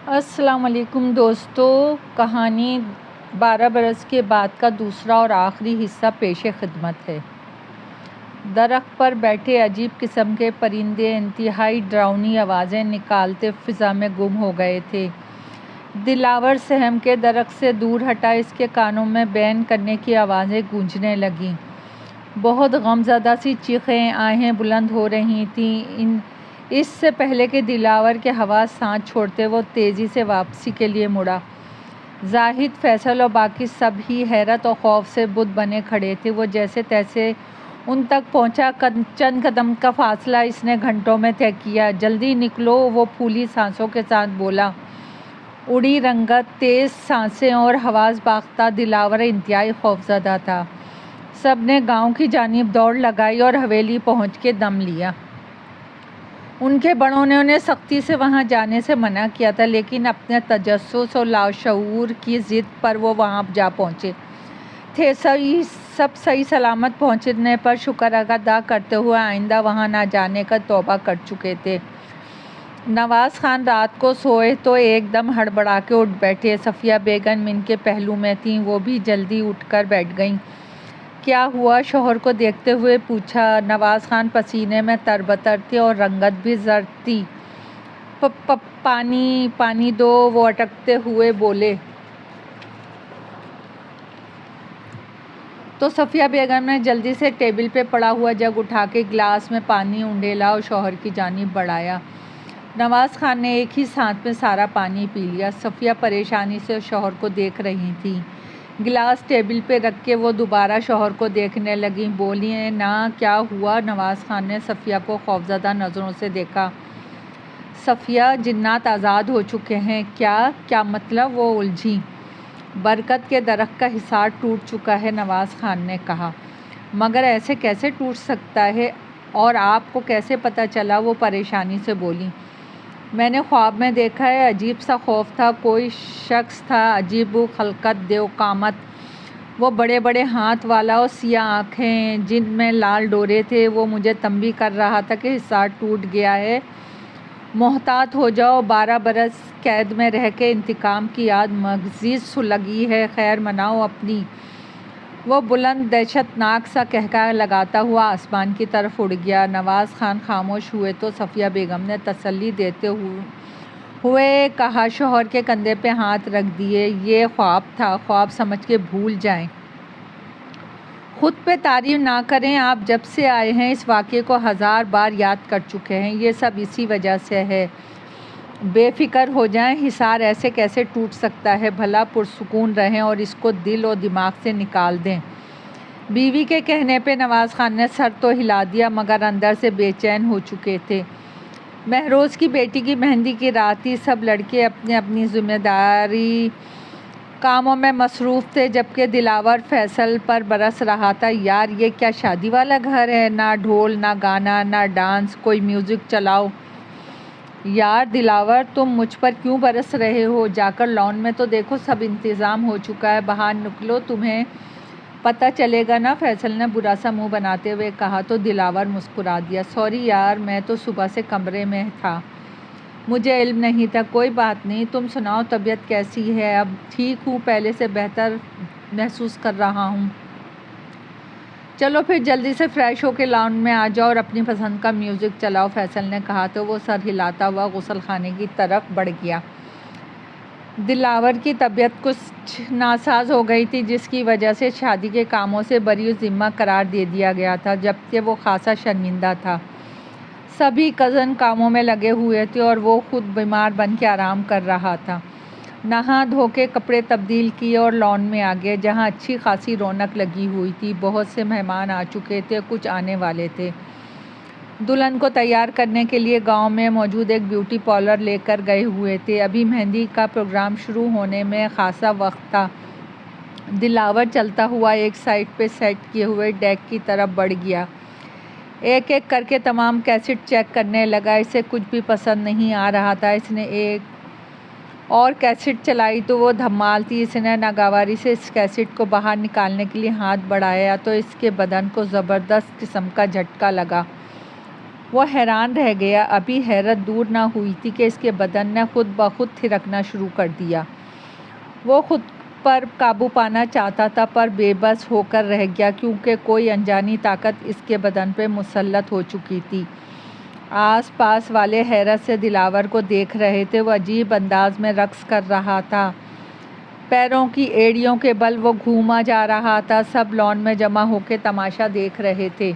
السلام علیکم دوستو، کہانی 12 برس کے بعد کا دوسرا اور آخری حصہ پیش خدمت ہے۔ درخت پر بیٹھے عجیب قسم کے پرندے انتہائی ڈراؤنی آوازیں نکالتے فضا میں گم ہو گئے تھے۔ دلاور سہم کے درخت سے دور ہٹا، اس کے کانوں میں بین کرنے کی آوازیں گونجنے لگیں۔ بہت غمزدہ سی چیخیں، آہیں بلند ہو رہی تھیں۔ اس سے پہلے کہ دلاور کے حواس سانس چھوڑتے، وہ تیزی سے واپسی کے لیے مڑا۔ زاہد، فیصل اور باقی سب ہی حیرت اور خوف سے بت بنے کھڑے تھے۔ وہ جیسے تیسے ان تک پہنچا۔ چند قدم کا فاصلہ اس نے گھنٹوں میں طے کیا۔ جلدی نکلو، وہ پھولی سانسوں کے ساتھ بولا۔ اڑی رنگت، تیز سانسیں اور حواس باختہ دلاور انتہائی خوفزدہ تھا۔ سب نے گاؤں کی جانب دوڑ لگائی اور حویلی پہنچ کے دم لیا۔ ان کے بڑوں نے انہیں سختی سے وہاں جانے سے منع کیا تھا، لیکن اپنے تجسس اور لاشعور کی ضد پر وہ وہاں جا پہنچے تھے۔ سب صحیح سلامت پہنچنے پر شکر ادا کرتے ہوئے آئندہ وہاں نہ جانے کا توبہ کر چکے تھے۔ نواز خان رات کو سوئے تو ایک دم ہڑبڑا کے اٹھ بیٹھے۔ صفیہ بیگم ان کے پہلو میں تھیں، وہ بھی جلدی اٹھ کر بیٹھ گئیں۔ کیا ہوا؟ شوہر کو دیکھتے ہوئے پوچھا۔ نواز خان پسینے میں تربتر تھے اور رنگت بھی زرد تھی۔ پانی دو، وہ اٹکتے ہوئے بولے۔ تو صفیہ بیگم نے جلدی سے ٹیبل پہ پڑا ہوا جگ اٹھا کے گلاس میں پانی انڈیلا اور شوہر کی جانب بڑھایا۔ نواز خان نے ایک ہی سانس میں سارا پانی پی لیا۔ صفیہ پریشانی سے شوہر کو دیکھ رہی تھی۔ گلاس ٹیبل پہ رکھ کے وہ دوبارہ شوہر کو دیکھنے لگیں۔ بولیے نا، کیا ہوا؟ نواز خان نے صفیہ کو خوفزدہ نظروں سے دیکھا۔ صفیہ، جنات آزاد ہو چکے ہیں۔ کیا مطلب؟ وہ الجھی۔ برکت کے درخت کا حصار ٹوٹ چکا ہے، نواز خان نے کہا۔ مگر ایسے کیسے ٹوٹ سکتا ہے اور آپ کو کیسے پتہ چلا؟ وہ پریشانی سے بولی۔ میں نے خواب میں دیکھا ہے، عجیب سا خوف تھا۔ کوئی شخص تھا، عجیب خلقت، دیو قامت، وہ بڑے بڑے ہاتھ والا اور سیاہ آنکھیں جن میں لال ڈورے تھے۔ وہ مجھے تنبیہ کر رہا تھا کہ حصار ٹوٹ گیا ہے، محتاط ہو جاؤ۔ 12 برس قید میں رہ کے انتقام کی یاد مزید سلگی ہے، خیر مناؤ اپنی۔ وہ بلند دہشت ناک سا قہقہہ لگاتا ہوا آسمان کی طرف اڑ گیا۔ نواز خان خاموش ہوئے تو صفیہ بیگم نے تسلی دیتے ہوئے کہا، شوہر کے کندھے پہ ہاتھ رکھ دیے۔ یہ خواب تھا، خواب سمجھ کے بھول جائیں۔ خود پہ تعریف نہ کریں۔ آپ جب سے آئے ہیں اس واقعے کو 1000 بار یاد کر چکے ہیں۔ یہ سب اسی وجہ سے ہے۔ بے فکر ہو جائیں، حصار ایسے کیسے ٹوٹ سکتا ہے؟ بھلا پرسکون رہیں اور اس کو دل و دماغ سے نکال دیں۔ بیوی کے کہنے پہ نواز خان نے سر تو ہلا دیا، مگر اندر سے بے چین ہو چکے تھے۔ مہروز کی بیٹی کی مہندی کی رات تھی۔ سب لڑکے اپنی اپنی ذمہ داری کاموں میں مصروف تھے، جبکہ دلاور فیصل پر برس رہا تھا، یار یہ کیا شادی والا گھر ہے؟ نہ ڈھول، نہ گانا، نہ ڈانس، کوئی میوزک چلاؤ۔ یار دلاور، تم مجھ پر کیوں برس رہے ہو؟ جا کر لان میں تو دیکھو، سب انتظام ہو چکا ہے، باہر نکلو، تمہیں پتہ چلے گا نا، فیصل نے برا سا منہ بناتے ہوئے کہا تو دلاور مسکرا دیا۔ سوری یار، میں تو صبح سے کمرے میں تھا، مجھے علم نہیں تھا۔ کوئی بات نہیں، تم سناؤ، طبیعت کیسی ہے؟ اب ٹھیک ہوں، پہلے سے بہتر محسوس کر رہا ہوں۔ چلو پھر جلدی سے فریش ہو کے لان میں آ جاؤ اور اپنی پسند کا میوزک چلاؤ، فیصل نے کہا تو وہ سر ہلاتا ہوا غسل خانے کی طرف بڑھ گیا۔ دلاور کی طبیعت کچھ ناساز ہو گئی تھی، جس کی وجہ سے شادی کے کاموں سے بری ذمہ قرار دے دیا گیا تھا، جبکہ وہ خاصا شرمندہ تھا۔ سبھی کزن کاموں میں لگے ہوئے تھے اور وہ خود بیمار بن کے آرام کر رہا تھا۔ نہا دھو کے کپڑے تبدیل کیے اور لان میں آ گئے، جہاں اچھی خاصی رونق لگی ہوئی تھی۔ بہت سے مہمان آ چکے تھے، کچھ آنے والے تھے۔ دلہن کو تیار کرنے کے لیے گاؤں میں موجود ایک بیوٹی پارلر لے کر گئے ہوئے تھے۔ ابھی مہندی کا پروگرام شروع ہونے میں خاصا وقت تھا۔ دلاور چلتا ہوا ایک سائڈ پہ سیٹ کیے ہوئے ڈیک کی طرف بڑھ گیا۔ ایک ایک کر کے تمام کیسٹ چیک کرنے لگا۔ اسے کچھ بھی پسند نہیں آ رہا تھا۔ اس نے ایک اور کیسٹ چلائی تو وہ دھمال تھی۔ اس نے ناگواری سے اس کیسٹ کو باہر نکالنے کے لیے ہاتھ بڑھایا تو اس کے بدن کو زبردست قسم کا جھٹکا لگا۔ وہ حیران رہ گیا۔ ابھی حیرت دور نہ ہوئی تھی کہ اس کے بدن نے خود بخود تھرکنا شروع کر دیا۔ وہ خود پر قابو پانا چاہتا تھا پر بے بس ہو کر رہ گیا کیونکہ کوئی انجانی طاقت اس کے بدن پہ مسلط ہو چکی تھی۔ آس پاس والے حیرت سے دلاور کو دیکھ رہے تھے۔ وہ عجیب انداز میں رقص کر رہا تھا، پیروں کی ایڑیوں کے بل وہ گھوما جا رہا تھا۔ سب لان میں جمع ہو کے تماشا دیکھ رہے تھے۔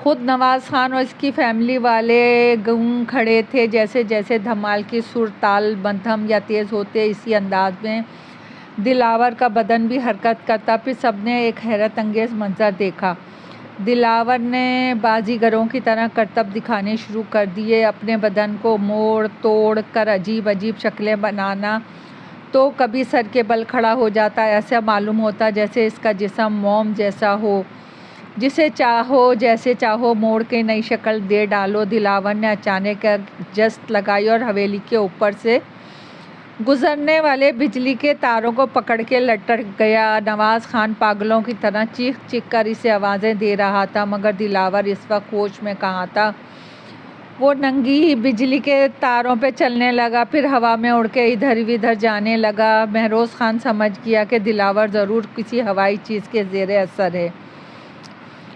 خود نواز خان اور اس کی فیملی والے گنگ کھڑے تھے۔ جیسے جیسے دھمال کی سر تال مدھم یا تیز ہوتے اسی انداز میں دلاور کا بدن بھی حرکت کرتا۔ پھر سب نے ایک حیرت انگیز منظر دیکھا۔ دلاور نے بازیگروں کی طرح کرتب دکھانے شروع کر دیے، اپنے بدن کو موڑ توڑ کر عجیب عجیب شکلیں بنانا۔ تو کبھی سر کے بل کھڑا ہو جاتا، ایسا معلوم ہوتا جیسے اس کا جسم موم جیسا ہو، جسے چاہو جیسے چاہو موڑ کے نئی شکل دے ڈالو۔ دلاور نے اچانک ایک جست لگائی اور حویلی کے اوپر سے گزرنے والے بجلی کے تاروں کو پکڑ کے لٹک گیا۔ نواز خان پاگلوں کی طرح چیخ چیخ کر اسے آوازیں دے رہا تھا مگر دلاور اس وقت ہوش میں کہاں تھا۔ وہ ننگی بجلی کے تاروں پہ چلنے لگا، پھر ہوا میں اڑ کے ادھر ادھر جانے لگا۔ مہروز خان سمجھ گیا کہ دلاور ضرور کسی ہوائی چیز کے زیر اثر ہے۔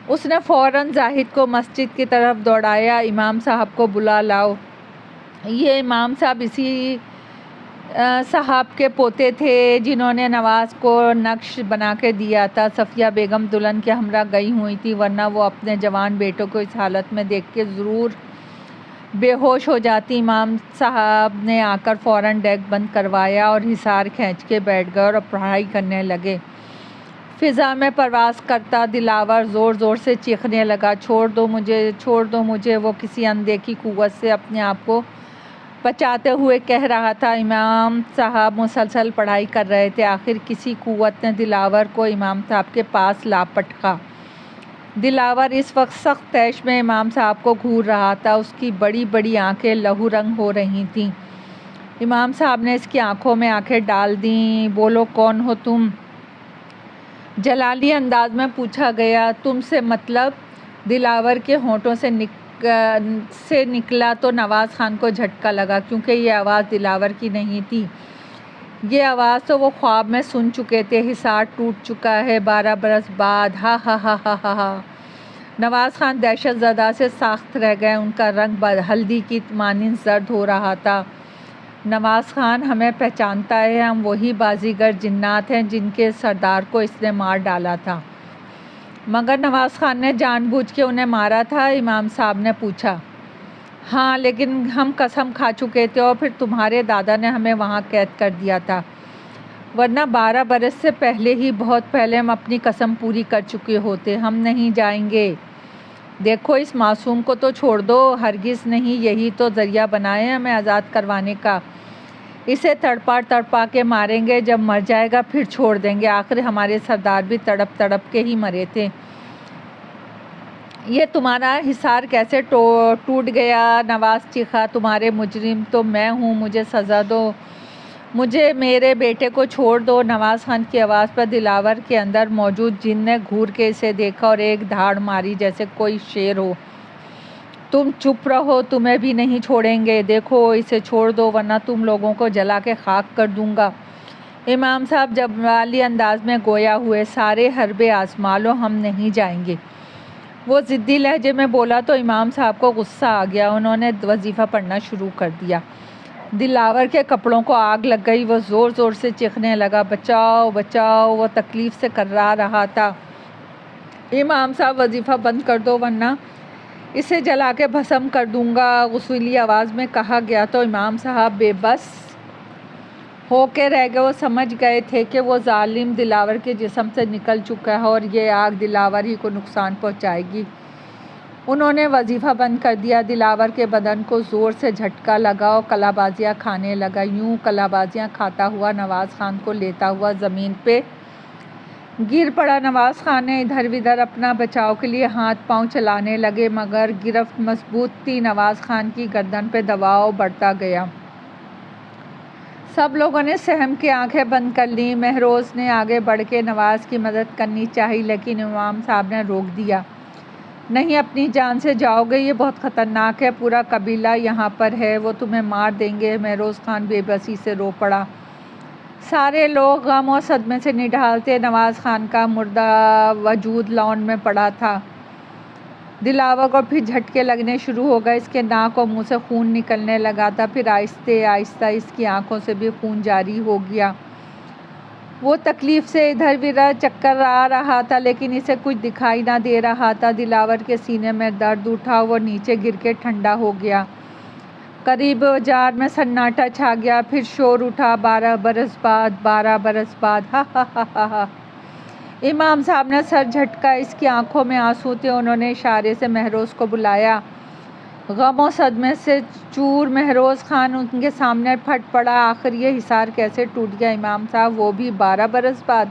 اس نے فوراً زاہد کو مسجد کی طرف دوڑایا، امام صاحب کو بلا لاؤ۔ یہ امام صاحب اسی صاحب کے پوتے تھے جنہوں نے نواز کو نقش بنا کے دیا تھا۔ صفیہ بیگم دلہن کے ہمراہ گئی ہوئی تھی ورنہ وہ اپنے جوان بیٹوں کو اس حالت میں دیکھ کے ضرور بے ہوش ہو جاتی۔ امام صاحب نے آ کر فوراً ڈیک بند کروایا اور حصار کھینچ کے بیٹھ گئے اور پڑھائی کرنے لگے۔ فضا میں پرواز کرتا دلاور زور زور سے چیخنے لگا، چھوڑ دو مجھے، چھوڑ دو مجھے۔ وہ کسی اندیکھی قوت سے اپنے آپ کو بچاتے ہوئے کہہ رہا تھا۔ امام صاحب مسلسل پڑھائی کر رہے تھے۔ آخر کسی قوت نے دلاور کو امام صاحب کے پاس لا پٹکا۔ دلاور اس وقت سخت طیش میں امام صاحب کو گھور رہا تھا۔ اس کی بڑی بڑی آنکھیں لہو رنگ ہو رہی تھیں۔ امام صاحب نے اس کی آنکھوں میں آنکھیں ڈال دیں۔ بولو کون ہو تم؟ جلالی انداز میں پوچھا گیا۔ تم سے مطلب؟ دلاور کے ہونٹوں سے نکلا تو نواز خان کو جھٹکا لگا کیونکہ یہ آواز دلاور کی نہیں تھی۔ یہ آواز تو وہ خواب میں سن چکے تھے۔ حصار ٹوٹ چکا ہے 12 برس بعد۔ ہا ہا ہا ہا ہا ہا۔ نواز خان دہشت زدہ سے ساخت رہ گئے۔ ان کا رنگ ہلدی کی مانند زرد ہو رہا تھا۔ نواز خان ہمیں پہچانتا ہے؟ ہم وہی بازیگر جنات ہیں جن کے سردار کو اس نے مار ڈالا تھا۔ مگر نواز خان نے جان بوجھ کے انہیں مارا تھا؟ امام صاحب نے پوچھا۔ ہاں، لیکن ہم قسم کھا چکے تھے اور پھر تمہارے دادا نے ہمیں وہاں قید کر دیا تھا، ورنہ 12 برس سے پہلے ہی، بہت پہلے ہم اپنی قسم پوری کر چکے ہوتے۔ ہم نہیں جائیں گے۔ دیکھو اس معصوم کو تو چھوڑ دو۔ ہرگز نہیں، یہی تو ذریعہ بنا ہے ہمیں آزاد کروانے کا۔ اسے تڑپا تڑپا کے ماریں گے، جب مر جائے گا پھر چھوڑ دیں گے۔ آخر ہمارے سردار بھی تڑپ تڑپ کے ہی مرے تھے۔ یہ تمہارا حصار کیسے ٹوٹ گیا؟ نواز چیخا۔ تمہارے مجرم تو میں ہوں، مجھے سزا دو، مجھے میرے بیٹے کو چھوڑ دو۔ نواز خان کی آواز پر دلاور کے اندر موجود جن نے گھور کے اسے دیکھا اور ایک دھاڑ ماری جیسے کوئی شیر ہو۔ تم چپ رہو، تمہیں بھی نہیں چھوڑیں گے۔ دیکھو اسے چھوڑ دو ورنہ تم لوگوں کو جلا کے خاک کر دوں گا۔ امام صاحب جلالی انداز میں گویا ہوئے، سارے حربے آزما لو، ہم نہیں جائیں گے۔ وہ ضدی لہجے میں بولا تو امام صاحب کو غصہ آ گیا۔ انہوں نے وظیفہ پڑھنا شروع کر دیا۔ دلاور کے کپڑوں کو آگ لگ گئی۔ وہ زور زور سے چیخنے لگا، بچاؤ بچاؤ۔ وہ تکلیف سے کرا رہا تھا۔ امام صاحب وظیفہ بند کر دو ورنہ اسے جلا کے بھسم کر دوں گا، غصیلی آواز میں کہا گیا تو امام صاحب بے بس ہو کے رہ گئے۔ وہ سمجھ گئے تھے کہ وہ ظالم دلاور کے جسم سے نکل چکا ہے اور یہ آگ دلاور ہی کو نقصان پہنچائے گی۔ انہوں نے وظیفہ بند کر دیا۔ دلاور کے بدن کو زور سے جھٹکا لگا اور کلا بازیاں کھانے لگا۔ یوں کلا بازیاں کھاتا ہوا نواز خان کو لیتا ہوا زمین پہ گر پڑا۔ نواز خان نے ادھر ادھر اپنا بچاؤ کے لیے ہاتھ پاؤں چلانے لگے مگر گرفت مضبوط تھی۔ نواز خان کی گردن پہ دباؤ بڑھتا گیا۔ سب لوگوں نے سہم کے آنکھیں بند کر لیں۔ مہروز نے آگے بڑھ کے نواز کی مدد کرنی چاہی لیکن امام صاحب نے روک دیا۔ نہیں اپنی جان سے جاؤ گے، یہ بہت خطرناک ہے، پورا قبیلہ یہاں پر ہے، وہ تمہیں مار دیں گے۔ مہروز خان بے بسی سے رو پڑا۔ سارے لوگ غم اور صدمے سے نڈھال تھے۔ نواز خان کا مردہ وجود لان میں پڑا تھا۔ دلاور کو پھر جھٹکے لگنے شروع ہو گئے، اس کے ناک اور منہ سے خون نکلنے لگا تھا، پھر آہستہ آہستہ اس کی آنکھوں سے بھی خون جاری ہو گیا۔ وہ تکلیف سے ادھر ادھر چکر آ رہا تھا لیکن اسے کچھ دکھائی نہ دے رہا تھا۔ دلاور کے سینے میں درد اٹھا، وہ نیچے گر کے ٹھنڈا ہو گیا۔ قریب بازار میں سناٹا چھا گیا، پھر شور اٹھا، 12 برس بعد، 12 برس بعد، ہا ہا ہا ہا ہا۔ امام صاحب نے سر جھٹکا، اس کی آنکھوں میں آنسو تھے۔ انہوں نے اشارے سے مہروز کو بلایا۔ غم و صدمے سے چور مہروز خان ان کے سامنے پھٹ پڑا۔ آخر یہ حصار کیسے ٹوٹ گیا امام صاحب، وہ بھی 12 برس بعد؟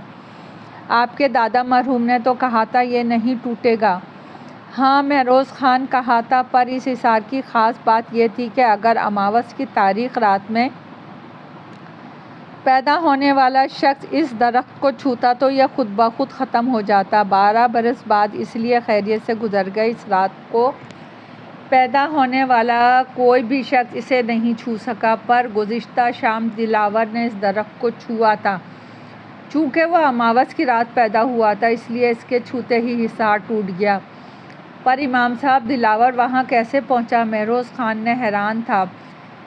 آپ کے دادا مرحوم نے تو کہا تھا یہ نہیں ٹوٹے گا۔ ہاں مہروز خان کہا تھا، پر اس حصار کی خاص بات یہ تھی کہ اگر اماوس کی تاریخ رات میں پیدا ہونے والا شخص اس درخت کو چھوتا تو یہ خود بخود ختم ہو جاتا۔ 12 برس بعد اس لیے خیریت سے گزر گئے۔ اس رات کو پیدا ہونے والا کوئی بھی شخص اسے نہیں چھو سکا، پر گزشتہ شام دلاور نے اس درخت کو چھوا تھا۔ چونکہ وہ اماوس کی رات پیدا ہوا تھا اس لیے اس کے چھوتے ہی حصار ٹوٹ گیا۔ پر امام صاحب دلاور وہاں کیسے پہنچا؟ مہروز خان نے حیران تھا۔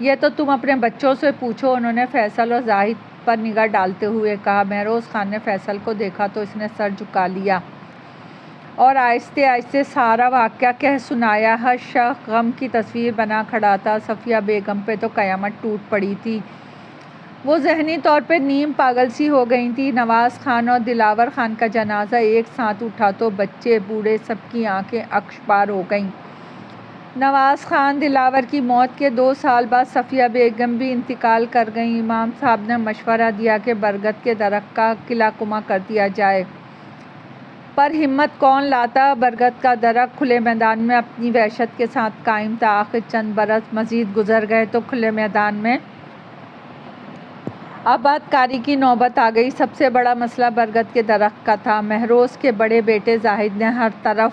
یہ تو تم اپنے بچوں سے پوچھو، انہوں نے فیصل اور زاہد پر نگاہ ڈالتے ہوئے کہا۔ مہروز خان نے فیصل کو دیکھا تو اس نے سر جھکا لیا اور آہستہ آہستہ سارا واقعہ کہہ سنایا۔ ہر شخص غم کی تصویر بنا کھڑا تھا۔ صفیہ بیگم پہ تو قیامت ٹوٹ پڑی تھی، وہ ذہنی طور پہ نیم پاگل سی ہو گئی تھی۔ نواز خان اور دلاور خان کا جنازہ ایک ساتھ اٹھا تو بچے بوڑھے سب کی آنکھیں اشکبار ہو گئیں۔ نواز خان دلاور کی موت کے 2 سال بعد صفیہ بیگم بھی انتقال کر گئیں۔ امام صاحب نے مشورہ دیا کہ برگد کے درخت کا قلعہ کما کر دیا جائے، پر ہمت کون لاتا؟ برگد کا درخت کھلے میدان میں اپنی وحشت کے ساتھ قائم تھا۔ آخر چند برس مزید گزر گئے تو کھلے میدان میں آباد کاری کی نوبت آ گئی۔ سب سے بڑا مسئلہ برگد کے درخت کا تھا۔ مہروز کے بڑے بیٹے زاہد نے ہر طرف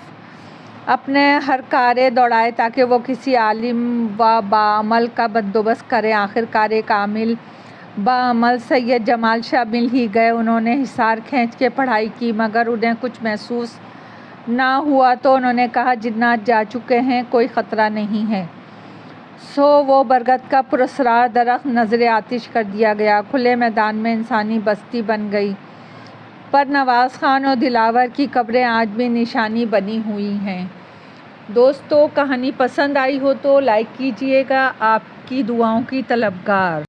اپنے ہر کارے دوڑائے تاکہ وہ کسی عالم و باعمل کا بندوبست کرے۔ آخرکار ایک عامل باعمل سید جمال شاہ مل ہی گئے۔ انہوں نے حصار کھینچ کے پڑھائی کی مگر انہیں کچھ محسوس نہ ہوا تو انہوں نے کہا جنات جا چکے ہیں، کوئی خطرہ نہیں ہے۔ سو وہ برگد کا پراسرار درخت نذر آتش کر دیا گیا۔ کھلے میدان میں انسانی بستی بن گئی، پر نواز خان اور دلاور کی قبریں آج بھی نشانی بنی ہوئی ہیں۔ دوستو کہانی پسند آئی ہو تو لائک کیجیے گا۔ آپ کی دعاؤں کی طلبگار۔